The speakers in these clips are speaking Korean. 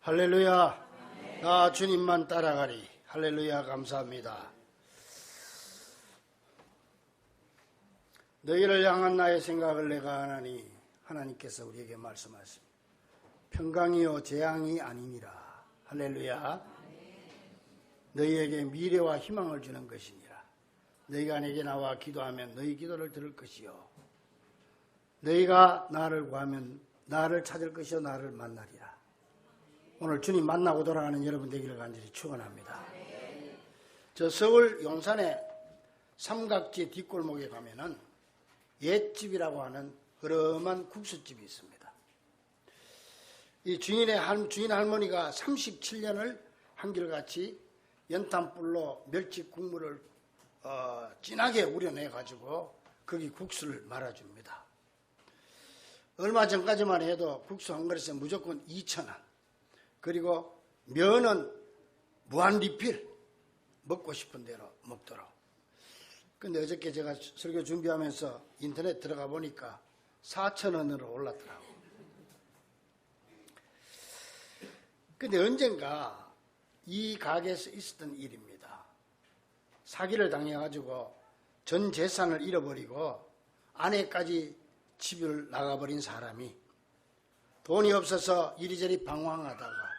할렐루야. 나 주님만 따라가리. 할렐루야. 감사합니다. 너희를 향한 나의 생각을 내가 아나니 하나님께서 우리에게 말씀하십니다. 평강이요 재앙이 아니니라. 할렐루야. 너희에게 미래와 희망을 주는 것이니라. 너희가 내게 나와 기도하면 너희 기도를 들을 것이요 너희가 나를 구하면 나를 찾을 것이요 나를 만나리라. 오늘 주님 만나고 돌아가는 여러분 되기를 간절히 축원합니다. 저 서울 용산의 삼각지 뒷골목에 가면은 옛집이라고 하는 흐름한 국수집이 있습니다. 이 주인 할머니가 37년을 한결같이 연탄불로 멸치 국물을 진하게 우려내 가지고 거기 국수를 말아줍니다. 얼마 전까지만 해도 국수 한 그릇에 무조건 2,000원. 그리고 면은 무한 리필, 먹고 싶은 대로 먹도록. 근데 어저께 제가 설교 준비하면서 인터넷 들어가 보니까 4,000원으로 올랐더라고. 근데 언젠가 이 가게에서 있었던 일입니다. 사기를 당해가지고 전 재산을 잃어버리고 아내까지 집을 나가버린 사람이 돈이 없어서 이리저리 방황하다가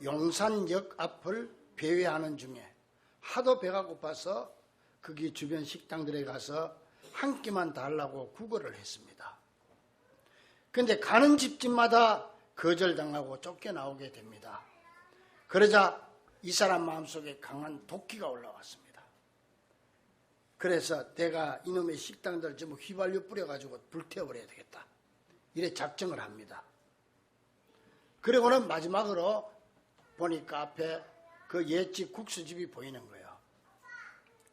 용산역 앞을 배회하는 중에 하도 배가 고파서 거기 주변 식당들에 가서 한 끼만 달라고 구걸을 했습니다. 그런데 가는 집집마다 거절당하고 쫓겨나오게 됩니다. 그러자 이 사람 마음속에 강한 도끼가 올라왔습니다. 그래서 내가 이놈의 식당들 전부 휘발유 뿌려가지고 불태워버려야 되겠다. 이래 작정을 합니다. 그리고는 마지막으로 보니까 앞에 그 옛집 국수집이 보이는 거예요.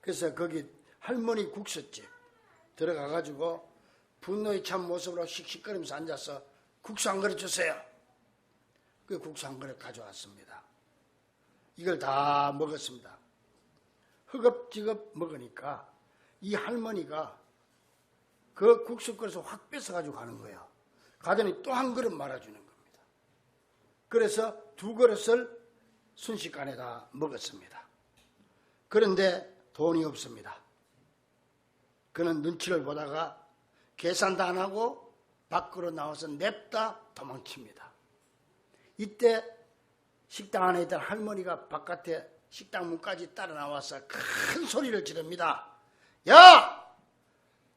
그래서 거기 할머니 국수집 들어가가지고 분노에 찬 모습으로 씩씩거리면서 앉아서 국수 한 그릇 주세요. 그 국수 한 그릇 가져왔습니다. 이걸 다 먹었습니다. 허겁지겁 먹으니까 이 할머니가 그 국수 그릇을 확 뺏어가지고 가는 거예요. 가더니 또 한 그릇 말아주는 겁니다. 그래서 2그릇을 순식간에 다 먹었습니다. 그런데 돈이 없습니다. 그는 눈치를 보다가 계산도 안 하고 밖으로 나와서 냅다 도망칩니다. 이때 식당 안에 있던 할머니가 바깥에 식당 문까지 따라 나와서 큰 소리를 지릅니다. 야!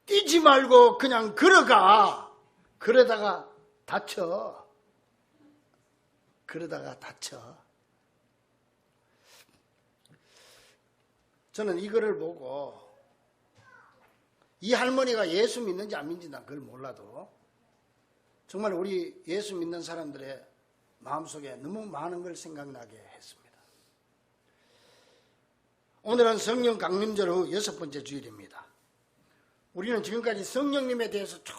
뛰지 말고 그냥 걸어가. 그러다가 다쳐. 저는 이거를 보고 이 할머니가 예수 믿는지 안 믿는지 난 그걸 몰라도 정말 우리 예수 믿는 사람들의 마음속에 너무 많은 걸 생각나게 했습니다. 오늘은 성령 강림절 후 6번째 주일입니다. 우리는 지금까지 성령님에 대해서 쭉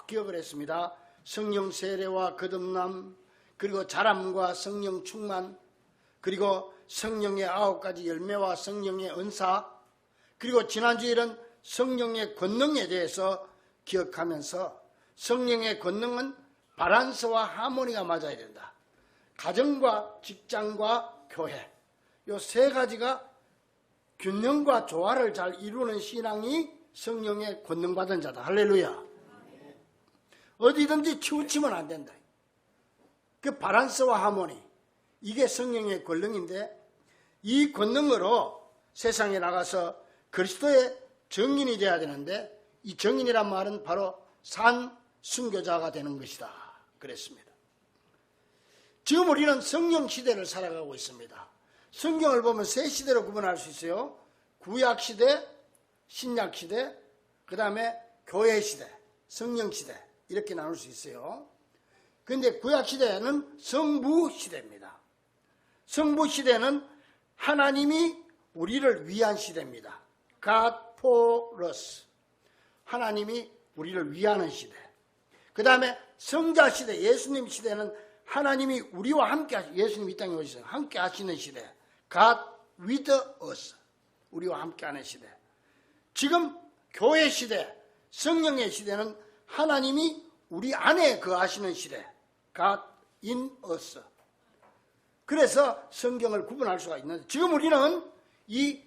기억을 했습니다. 성령 세례와 거듭남, 그리고 자람과 성령 충만, 그리고 성령의 9가지 열매와 성령의 은사, 그리고 지난주일은 성령의 권능에 대해서 기억하면서 성령의 권능은 바란스와 하모니가 맞아야 된다. 가정과 직장과 교회, 이 3가지가 균형과 조화를 잘 이루는 신앙이 성령의 권능받은 자다. 할렐루야. 어디든지 치우치면 안 된다. 그 바란스와 하모니, 이게 성령의 권능인데 이 권능으로 세상에 나가서 그리스도의 증인이 되어야 되는데 이 증인이란 말은 바로 산 순교자가 되는 것이다. 그랬습니다. 지금 우리는 성령 시대를 살아가고 있습니다. 성경을 보면 3시대로 구분할 수 있어요. 구약 시대, 신약 시대, 그 다음에 교회 시대, 성령 시대 이렇게 나눌 수 있어요. 그런데 구약 시대는 성부 시대입니다. 성부 시대는 하나님이 우리를 위한 시대입니다. God for us. 하나님이 우리를 위하는 시대. 그 다음에 성자 시대, 예수님 시대는 하나님이 우리와 함께 예수님 이 땅에 오셔서 함께 하시는 시대. God with us. 우리와 함께 하는 시대. 지금 교회 시대, 성령의 시대는 하나님이 우리 안에 거하시는 시대. God in us. 그래서 성경을 구분할 수가 있는데, 지금 우리는 이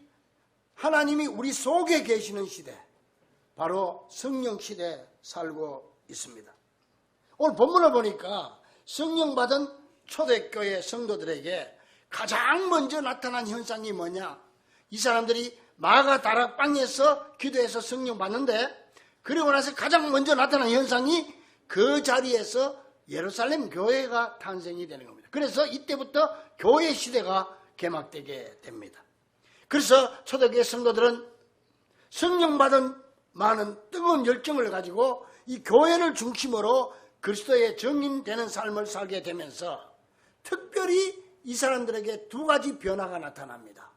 하나님이 우리 속에 계시는 시대, 바로 성령 시대에 살고 있습니다. 오늘 본문을 보니까 성령 받은 초대교회 성도들에게 가장 먼저 나타난 현상이 뭐냐? 이 사람들이 마가 다락방에서 기도해서 성령 받는데, 그리고 나서 가장 먼저 나타난 현상이 그 자리에서 예루살렘 교회가 탄생이 되는 겁니다. 그래서 이때부터 교회 시대가 개막되게 됩니다. 그래서 초대교회 성도들은 성령 받은 많은 뜨거운 열정을 가지고 이 교회를 중심으로 그리스도의 증인되는 삶을 살게 되면서 특별히 이 사람들에게 두 가지 변화가 나타납니다.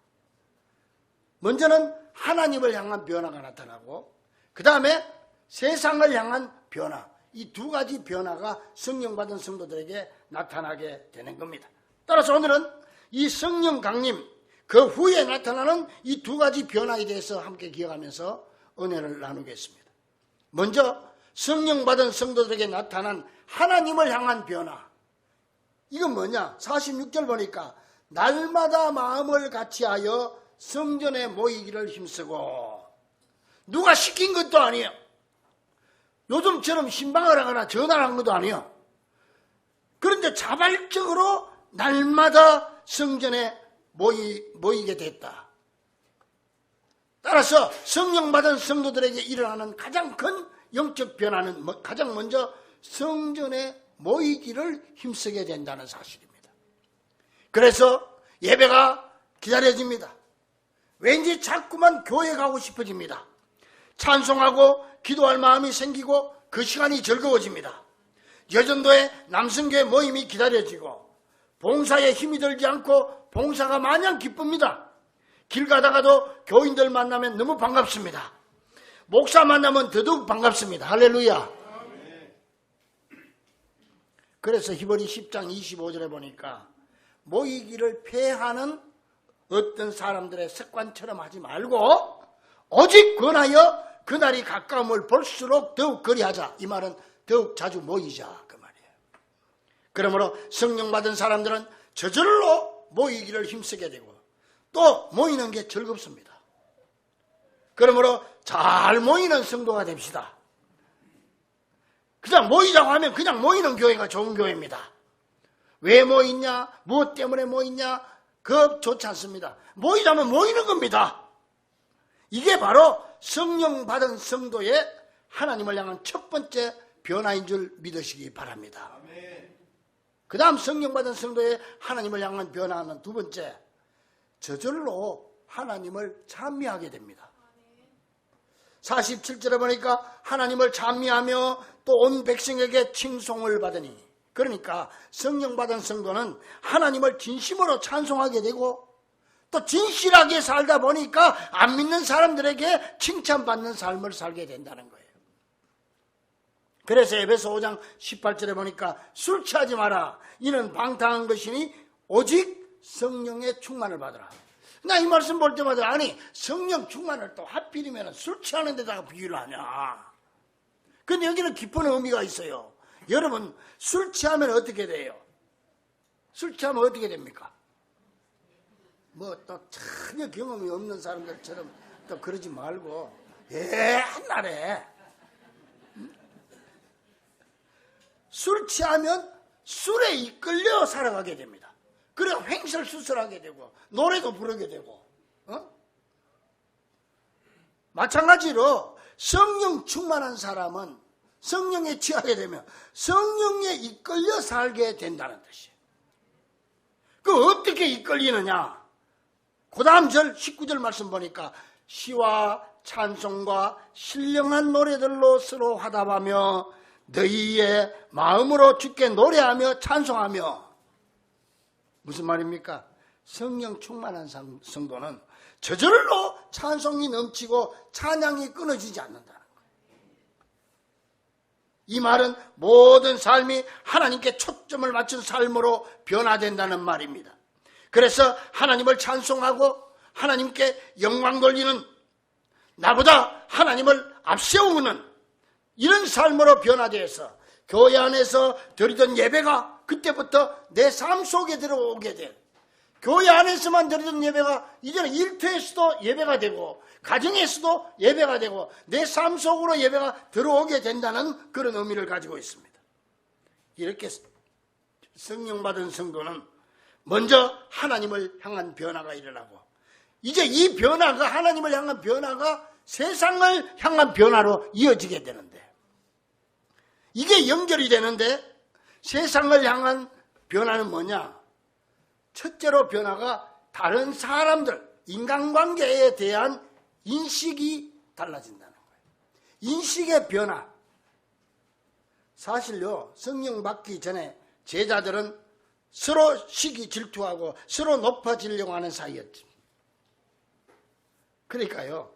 먼저는 하나님을 향한 변화가 나타나고, 그 다음에 세상을 향한 변화, 이 두 가지 변화가 성령 받은 성도들에게 나타나게 되는 겁니다. 따라서 오늘은 이 성령 강림, 그 후에 나타나는 이 두 가지 변화에 대해서 함께 기억하면서 은혜를 나누겠습니다. 먼저 성령 받은 성도들에게 나타난 하나님을 향한 변화, 이건 뭐냐? 46절 보니까 날마다 마음을 같이하여 성전에 모이기를 힘쓰고, 누가 시킨 것도 아니에요. 요즘처럼 신방을 하거나 전화를 한 것도 아니에요. 그런데 자발적으로 날마다 성전에 모이게 됐다. 따라서 성령 받은 성도들에게 일어나는 가장 큰 영적 변화는 가장 먼저 성전에 모이기를 힘쓰게 된다는 사실입니다. 그래서 예배가 기다려집니다. 왠지 자꾸만 교회 가고 싶어집니다. 찬송하고 기도할 마음이 생기고 그 시간이 즐거워집니다. 여전도의 남성교회 모임이 기다려지고 봉사에 힘이 들지 않고 봉사가 마냥 기쁩니다. 길 가다가도 교인들 만나면 너무 반갑습니다. 목사 만나면 더더욱 반갑습니다. 할렐루야. 그래서 히브리 10장 25절에 보니까 모이기를 폐하는 어떤 사람들의 습관처럼 하지 말고 오직 권하여 그날이 가까움을 볼수록 더욱 그리하자. 이 말은 더욱 자주 모이자 그 말이에요. 그러므로 성령 받은 사람들은 저절로 모이기를 힘쓰게 되고 또 모이는 게 즐겁습니다. 그러므로 잘 모이는 성도가 됩시다. 그냥 모이자고 하면 그냥 모이는 교회가 좋은 교회입니다. 왜 모이냐? 무엇 때문에 모이냐? 그거 좋지 않습니다. 모이자면 모이는 겁니다. 이게 바로 성령 받은 성도의 하나님을 향한 첫 번째 변화인 줄 믿으시기 바랍니다. 그 다음 성령 받은 성도의 하나님을 향한 변화는 두 번째, 저절로 하나님을 찬미하게 됩니다. 47절에 보니까 하나님을 찬미하며 또 온 백성에게 칭송을 받으니, 그러니까 성령 받은 성도는 하나님을 진심으로 찬송하게 되고 또 진실하게 살다 보니까 안 믿는 사람들에게 칭찬받는 삶을 살게 된다는 거예요. 그래서 에베소 5장 18절에 보니까 술 취하지 마라. 이는 방탕한 것이니 오직 성령의 충만을 받으라. 나 이 말씀 볼 때마다 아니 성령 충만을 또 하필이면 술 취하는 데다가 비유를 하냐. 근데 여기는 깊은 의미가 있어요. 여러분 술 취하면 어떻게 돼요? 술 취하면 어떻게 됩니까? 뭐 또 전혀 경험이 없는 사람들처럼 또 그러지 말고 옛날에 술 취하면 술에 이끌려 살아가게 됩니다. 그래야 횡설수설하게 되고 노래도 부르게 되고 마찬가지로 성령 충만한 사람은 성령에 취하게 되면 성령에 이끌려 살게 된다는 뜻이에요. 그 어떻게 이끌리느냐? 그 다음 절 19절 말씀 보니까 시와 찬송과 신령한 노래들로 서로 화답하며 너희의 마음으로 주께 노래하며 찬송하며. 무슨 말입니까? 성령 충만한 성도는 저절로 찬송이 넘치고 찬양이 끊어지지 않는다는 거예요. 이 말은 모든 삶이 하나님께 초점을 맞춘 삶으로 변화된다는 말입니다. 그래서 하나님을 찬송하고 하나님께 영광 돌리는, 나보다 하나님을 앞세우는 이런 삶으로 변화되어서 교회 안에서 드리던 예배가 그때부터 내 삶 속에 들어오게 돼. 교회 안에서만 드리던 예배가 이제는 일터에서도 예배가 되고 가정에서도 예배가 되고 내 삶 속으로 예배가 들어오게 된다는 그런 의미를 가지고 있습니다. 이렇게 성령 받은 성도는 먼저 하나님을 향한 변화가 일어나고 이제 이 변화가 하나님을 향한 변화가 세상을 향한 변화로 이어지게 되는데 이게 연결이 되는데 세상을 향한 변화는 뭐냐? 첫째로 변화가 다른 사람들, 인간관계에 대한 인식이 달라진다는 거예요. 인식의 변화. 사실요, 성령 받기 전에 제자들은 서로 시기 질투하고 서로 높아지려고 하는 사이였지. 그러니까요,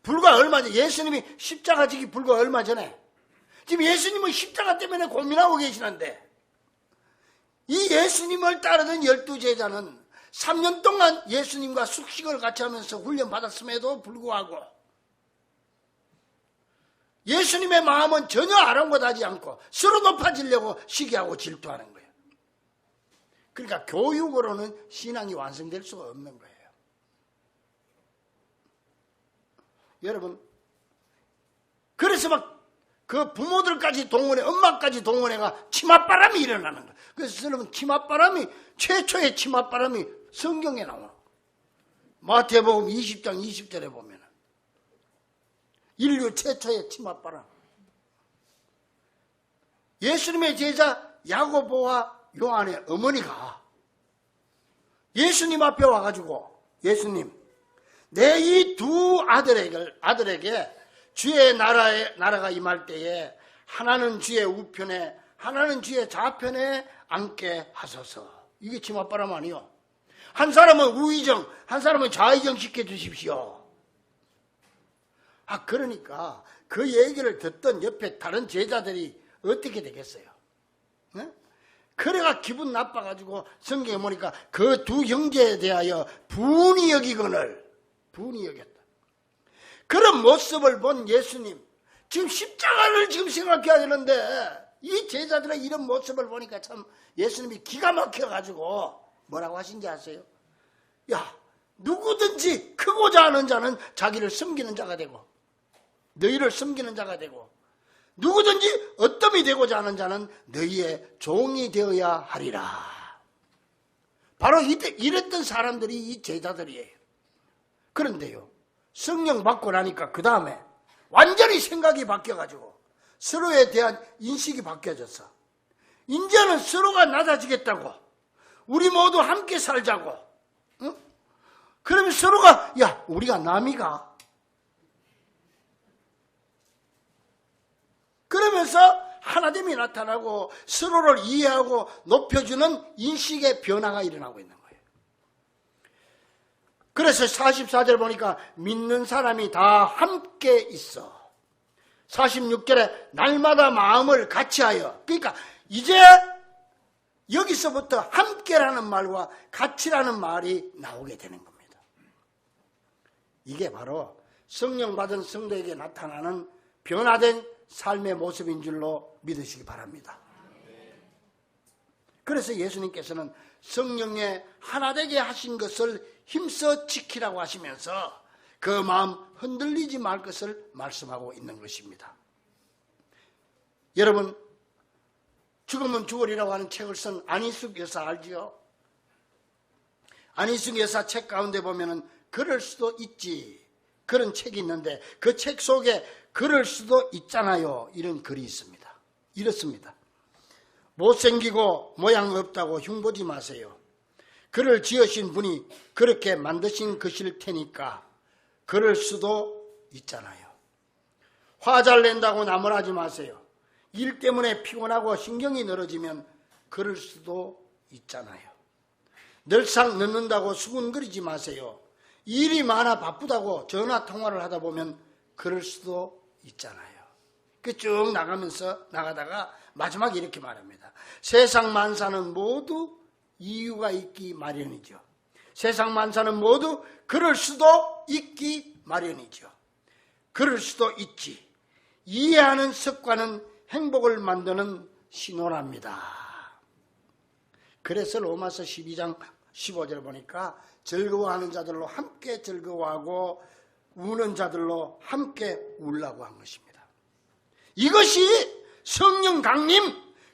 불과 얼마 전, 예수님이 십자가 지기 불과 얼마 전에 지금 예수님은 십자가 때문에 고민하고 계시는데 이 예수님을 따르던 12제자는 3년 동안 예수님과 숙식을 같이 하면서 훈련받았음에도 불구하고 예수님의 마음은 전혀 아랑곳하지 않고 서로 높아지려고 시기하고 질투하는 거예요. 그러니까 교육으로는 신앙이 완성될 수가 없는 거예요. 여러분, 그래서 막 그 부모들까지 동원해, 엄마까지 동원해가 치맛바람이 일어나는 거예요. 그래서 여러분, 치맛바람이, 최초의 치맛바람이 성경에 나와. 마태복음 20장 20절에 보면 인류 최초의 치맛바람. 예수님의 제자 야고보와 요한의 어머니가 예수님 앞에 와가지고 예수님, 내 이 두 아들에게 주의 나라가 임할 때에 하나는 주의 우편에 하나는 주의 좌편에 앉게 하소서. 이게 치맛바람 아니요. 한 사람은 우의정, 한 사람은 좌의정 시켜주십시오. 그러니까 그 얘기를 듣던 옆에 다른 제자들이 어떻게 되겠어요? 네? 그래가 기분 나빠가지고 성경에 보니까 그 두 형제에 대하여 분이 여기거늘 분이 여겼다. 그런 모습을 본 예수님, 지금 십자가를 지금 생각해야 되는데 이 제자들의 이런 모습을 보니까 참 예수님이 기가 막혀가지고 뭐라고 하신지 아세요? 야, 누구든지 크고자 하는 자는 자기를 섬기는 자가 되고 너희를 섬기는 자가 되고 누구든지 어떠함이 되고자 하는 자는 너희의 종이 되어야 하리라. 바로 이랬던 사람들이 이 제자들이에요. 그런데요, 성령 받고 나니까 그 다음에 완전히 생각이 바뀌어가지고 서로에 대한 인식이 바뀌어졌어. 이제는 서로가 낮아지겠다고, 우리 모두 함께 살자고, 응? 그러면 서로가 야, 우리가 남이가, 그러면서 하나됨이 나타나고 서로를 이해하고 높여주는 인식의 변화가 일어나고 있는 거예요. 그래서 44절 보니까 믿는 사람이 다 함께 있어. 46절에 날마다 마음을 같이하여. 그러니까 이제 여기서부터 함께라는 말과 같이라는 말이 나오게 되는 겁니다. 이게 바로 성령 받은 성도에게 나타나는 변화된 삶의 모습인 줄로 믿으시기 바랍니다. 그래서 예수님께서는 성령의 하나 되게 하신 것을 힘써 지키라고 하시면서 그 마음 흔들리지 말 것을 말씀하고 있는 것입니다. 여러분, 죽으면 죽으리라고 하는 책을 쓴 안희숙 여사 알지요? 안희숙 여사 책 가운데 보면은 그럴 수도 있지, 그런 책이 있는데 그 책 속에 그럴 수도 있잖아요, 이런 글이 있습니다. 이렇습니다. 못생기고 모양 없다고 흉보지 마세요. 그를 지으신 분이 그렇게 만드신 것일 테니까 그럴 수도 있잖아요. 화 잘 낸다고 나무라지 마세요. 일 때문에 피곤하고 신경이 늘어지면 그럴 수도 있잖아요. 늘상 늦는다고 수군거리지 마세요. 일이 많아 바쁘다고 전화 통화를 하다 보면 그럴 수도 있잖아요. 쭉 나가다가 마지막에 이렇게 말합니다. 세상 만사는 모두 이유가 있기 마련이죠. 세상 만사는 모두 그럴 수도 있기 마련이죠. 그럴 수도 있지. 이해하는 습관은 행복을 만드는 신호랍니다. 그래서 로마서 12장 15절에 보니까 즐거워하는 자들로 함께 즐거워하고 우는 자들로 함께 울라고 한 것입니다. 이것이 성령 강림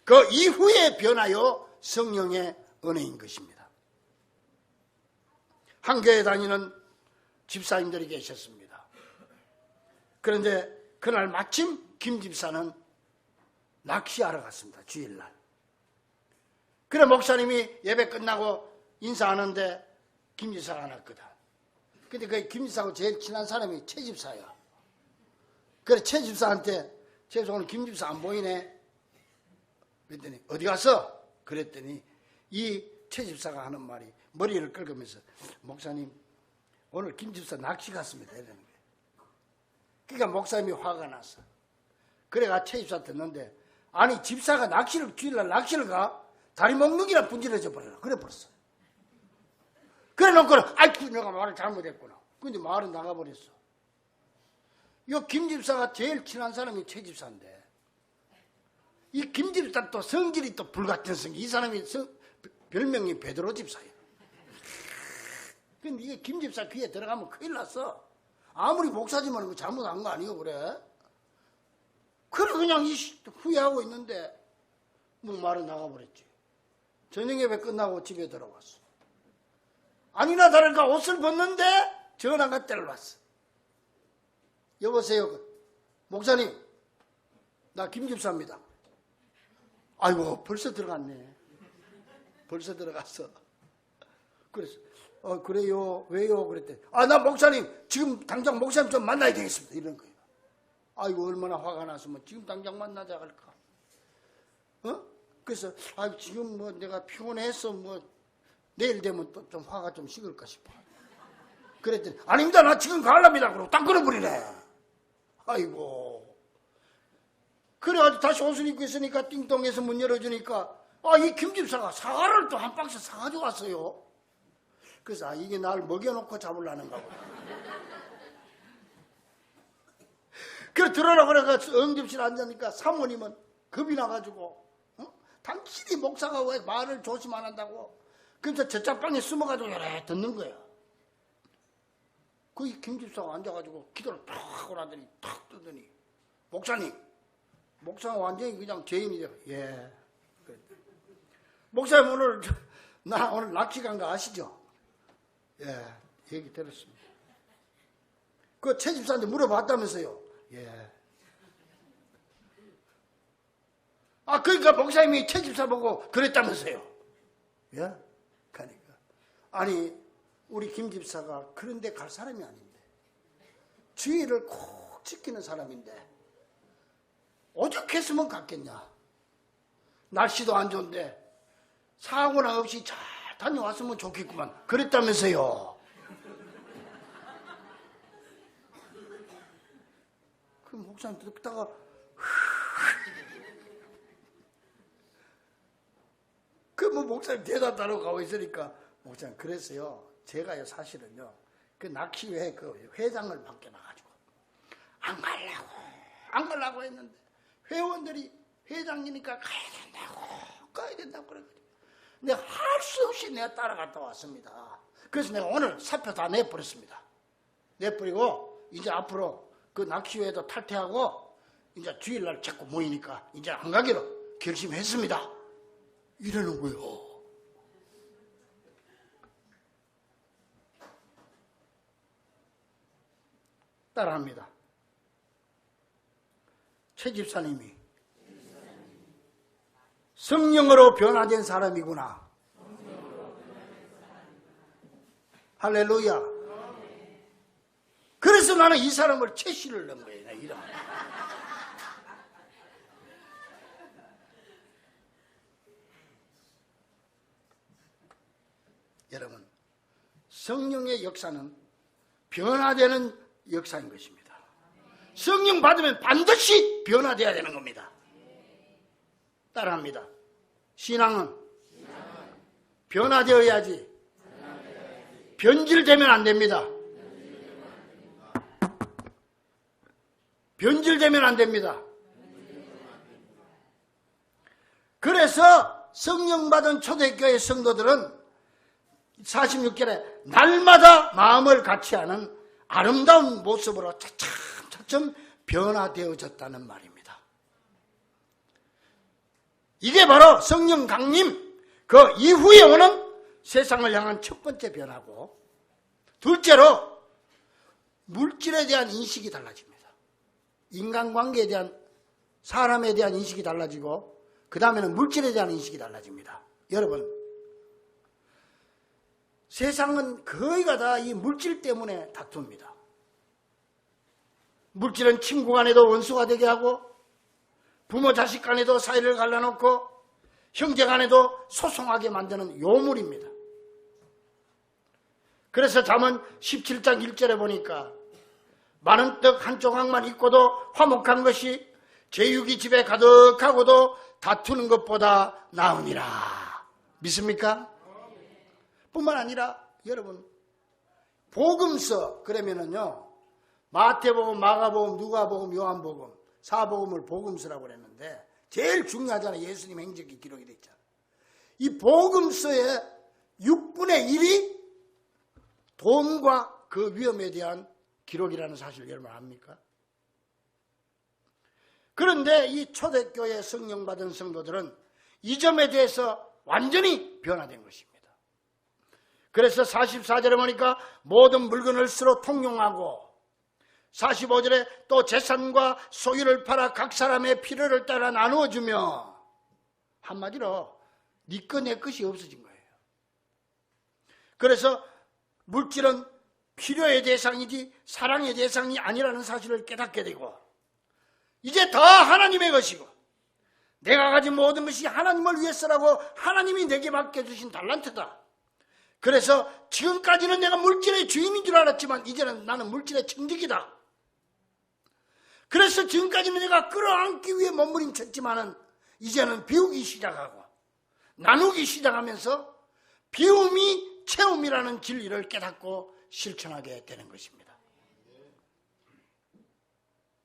그 이후에 변하여 성령의 은혜인 것입니다. 한 교회 다니는 집사님들이 계셨습니다. 그런데 그날 마침 김 집사는 낚시하러 갔습니다. 주일날. 그래 목사님이 예배 끝나고 인사하는데 김 집사가 안 왔거든. 근데 그 김 집사하고 제일 친한 사람이 최 집사야. 그래 최 집사한테 최 오늘 김 집사 안 보이네. 그랬더니 어디 갔어? 그랬더니 이 최 집사가 하는 말이 머리를 긁으면서 목사님 오늘 김 집사 낚시 갔습니다. 이러는 거예요. 그러니까 목사님이 화가 났어. 그래가 최 집사 듣는데 아니 집사가 주일날 낚시를 가? 다리 목록이나 분질러져 버려라. 그래 버렸어. 그래 놓고는 아이고 내가 말을 잘못했구나. 근데 말은 나가버렸어. 이 김 집사가 제일 친한 사람이 최 집사인데 이 김 집사 또 성질이 또 불같은 성질. 이 사람이 별명이 베드로 집사예요. 근데 이게 김 집사 귀에 들어가면 큰일 났어. 아무리 목사지만 잘못한 거 아니고 그래. 그래 그냥 후회하고 있는데 뭐 말은 나가버렸지. 저녁 예배 끝나고 집에 들어왔어. 아니나 다를까 옷을 벗는데 전화가 때려왔어. 여보세요. 목사님 나 김 집사입니다. 아이고 벌써 들어갔네. 벌써 들어갔어. 그래서 그래요 왜요 그랬더니 나 목사님 지금 당장 목사님 좀 만나야 되겠습니다. 이런 거예요. 아이고 얼마나 화가 나서 지금 당장 만나자 할까. 그래서 지금 뭐 내가 피곤해서 내일 되면 또 좀 화가 좀 식을까 싶어. 그랬더니 아닙니다 나 지금 가려합니다. 그러고 딱 끊어버리네. 아이고. 그래가지고 다시 옷을 입고 있으니까 띵동해서 문 열어주니까 이 김집사가 사과를 또 한 박스 사가지고 왔어요. 그래서 이게 날 먹여놓고 잡으려는가 보다. 그래 들어라 그래서 응접실에 앉으니까 사모님은 겁이 나가지고 당신이 목사가 왜 말을 조심 안 한다고. 그래서 저짝방에 숨어가지고 이래 듣는 거야. 그 김집사가 앉아가지고 기도를 탁 하고 나더니 탁 뜨더니 목사님 목사가 완전히 그냥 죄인이죠. 예. 목사님 나 오늘 낚시 간 거 아시죠? 예. 얘기 들었습니다. 그 최 집사한테 물어봤다면서요. 예. 그러니까 목사님이 최 집사 보고 그랬다면서요. 예? 그러니까. 아니, 우리 김 집사가 그런 데 갈 사람이 아닌데. 주의를 콕 지키는 사람인데. 오죽 했으면 갔겠냐. 날씨도 안 좋은데 사고나 없이 잘 다녀왔으면 좋겠구만. 그랬다면서요. 그 목사님 듣다가 목사님 대답 따르고 가고 있으니까 목사님 그랬어요. 제가요 사실은요 그 낚시회 그 회장을 바뀌어놔가지고 안 가려고 했는데 회원들이 회장이니까 가야 된다고 그래가지고 내가 할 수 없이 내가 따라갔다 왔습니다. 그래서 내가 오늘 사표 다 내버렸습니다. 내버리고 이제 앞으로 그 낚시회도 탈퇴하고 이제 주일날 자꾸 모이니까 이제 안 가기로 결심했습니다. 이러는 거예요. 따라합니다. 최 집사님이 성령으로 변화된 사람이구나. 할렐루야. 그래서 나는 이 사람을 최 씨를 넣은 거예요. 이름. 여러분, 성령의 역사는 변화되는 역사인 것입니다. 성령 받으면 반드시 변화되어야 되는 겁니다. 따라합니다. 신앙은 변화되어야지 변질되면 안 됩니다. 변질되면 안 됩니다. 그래서 성령 받은 초대교회 성도들은 46절에 날마다 마음을 같이하는 아름다운 모습으로 차츰차츰 변화되어졌다는 말입니다. 이게 바로 성령 강림 그 이후에 오는 세상을 향한 첫 번째 변화고, 둘째로 물질에 대한 인식이 달라집니다. 인간관계에 대한, 사람에 대한 인식이 달라지고, 그 다음에는 물질에 대한 인식이 달라집니다. 여러분, 세상은 거의가 다 이 물질 때문에 다툽니다. 물질은 친구 간에도 원수가 되게 하고, 부모 자식 간에도 사이를 갈라놓고, 형제 간에도 소송하게 만드는 요물입니다. 그래서 잠언 17장 1절에 보니까 많은 떡 한 조각만 있고도 화목한 것이 제육이 집에 가득하고도 다투는 것보다 나으니라. 믿습니까? 뿐만 아니라 여러분, 복음서 그러면은요, 마태복음, 마가복음, 누가복음, 요한복음, 사복음을 복음서라고 그랬는데 제일 중요하잖아요. 예수님 행적이 기록이 됐잖아요. 이 복음서의 6분의 1이 돈과 그 위험에 대한 기록이라는 사실을 여러분 압니까? 그런데 이 초대교회 성령 받은 성도들은 이 점에 대해서 완전히 변화된 것입니다. 그래서 44절에 보니까 모든 물건을 서로 통용하고, 45절에 또 재산과 소유를 팔아 각 사람의 필요를 따라 나누어주며, 한마디로 네 것 내 것이 없어진 거예요. 그래서 물질은 필요의 대상이지 사랑의 대상이 아니라는 사실을 깨닫게 되고, 이제 다 하나님의 것이고, 내가 가진 모든 것이 하나님을 위해서라고 하나님이 내게 맡겨주신 달란트다. 그래서 지금까지는 내가 물질의 주인인 줄 알았지만 이제는 나는 물질의 청지기다. 그래서 지금까지는 내가 끌어안기 위해 몸부림쳤지만은 이제는 비우기 시작하고 나누기 시작하면서 비움이 채움이라는 진리를 깨닫고 실천하게 되는 것입니다.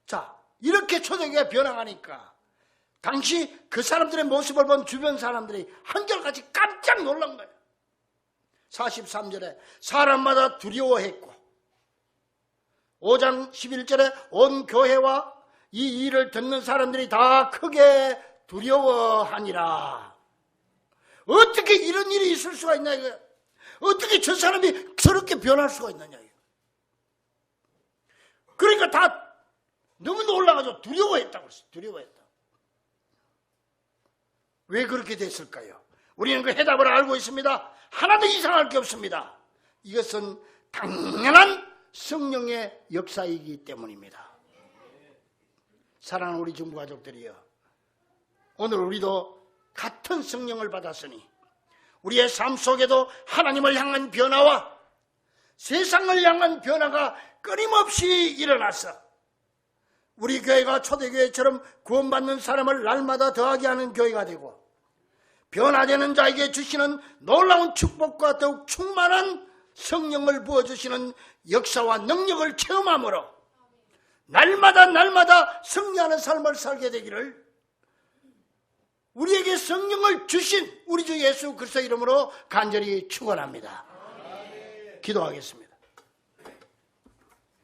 자, 이렇게 초대교회가 변화하니까 당시 그 사람들의 모습을 본 주변 사람들이 한결같이 깜짝 놀란 거예요. 43절에 사람마다 두려워했고, 5장 11절에 온 교회와 이 일을 듣는 사람들이 다 크게 두려워하니라. 어떻게 이런 일이 있을 수가 있냐 이거예요. 어떻게 저 사람이 저렇게 변할 수가 있느냐 이거예요. 그러니까 다 너무 놀라가지고 두려워했다고 했어요. 두려워했다. 왜 그렇게 됐을까요? 우리는 그 해답을 알고 있습니다. 하나도 이상할 게 없습니다. 이것은 당연한 성령의 역사이기 때문입니다. 사랑하는 우리 중부 가족들이여, 오늘 우리도 같은 성령을 받았으니 우리의 삶 속에도 하나님을 향한 변화와 세상을 향한 변화가 끊임없이 일어나서 우리 교회가 초대교회처럼 구원받는 사람을 날마다 더하게 하는 교회가 되고, 변화되는 자에게 주시는 놀라운 축복과 더욱 충만한 성령을 부어주시는 역사와 능력을 체험함으로 날마다 승리하는 삶을 살게 되기를 우리에게 성령을 주신 우리 주 예수 그리스도 이름으로 간절히 축원합니다. 기도하겠습니다.